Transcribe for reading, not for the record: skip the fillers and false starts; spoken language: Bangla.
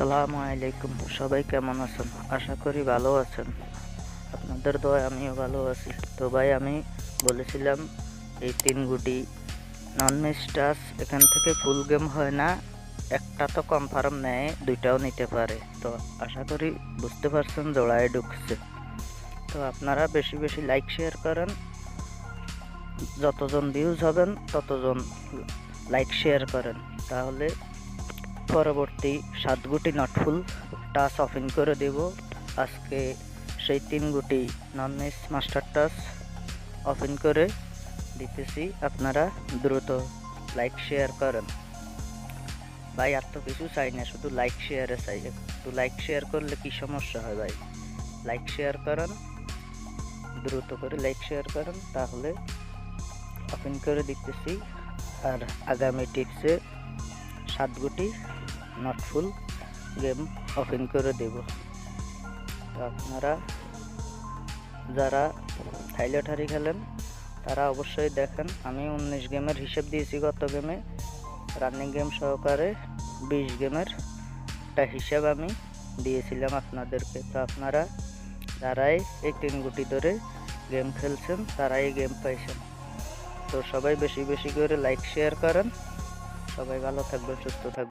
আসসালামু আলাইকুম। সবাই কেমন আছেন? আশা করি ভালো আছেন। আপনাদের দোয়ায় আমিও ভালো আছি। তো ভাই আমি বলেছিলাম এই ৩ গুটি নন মিস টাচ এখান থেকে ফুল গেম হয় না। একটা তো কনফার্ম নেয়, ২টাও নিতে পারে। তো আশা করি বুঝতে পারছেন জোড়ায় ঢুকছে। তো আপনারা বেশি বেশি লাইক শেয়ার করেন। যতজন ভিউজ হবেন ততজন লাইক শেয়ার করেন। তাহলে পরবর্তী ৭ গুটি নটফুল টাচ ওপেন করে দেব। আজকে সেই ৩ গুটি নন মিস মাস্টার টাচ ওপেন করে দিতেছি। আপনারা দ্রুত লাইক শেয়ার করেন। ভাই আর তো কিছু চাই না, শুধু লাইক শেয়ারে চাই। একটু লাইক শেয়ার করলে কি সমস্যা হয় ভাই? লাইক শেয়ার করেন, দ্রুত করে লাইক শেয়ার করেন, তাহলে ওপেন করে দিতেছি। আর আগামী টিপসে ৭ গুটি নটফুল গেম ওপেন করে দেব। তো আপনারা যারা থাইলটারি খেলেন তারা অবশ্যই দেখেন। আমি ১৯ গেমের হিসেব দিয়েছি, গত গেমে রানিং গেম সহকারে ২০ গেমের একটা হিসাব আমি দিয়েছিলাম আপনাদেরকে। তো আপনারা যারাই এই ৩ গুটি ধরে গেম খেলছেন তারাই গেম পাইছেন। তো সবাই বেশি বেশি করে লাইক শেয়ার করেন। সবাই ভালো থাকবেন, সুস্থ থাকবেন।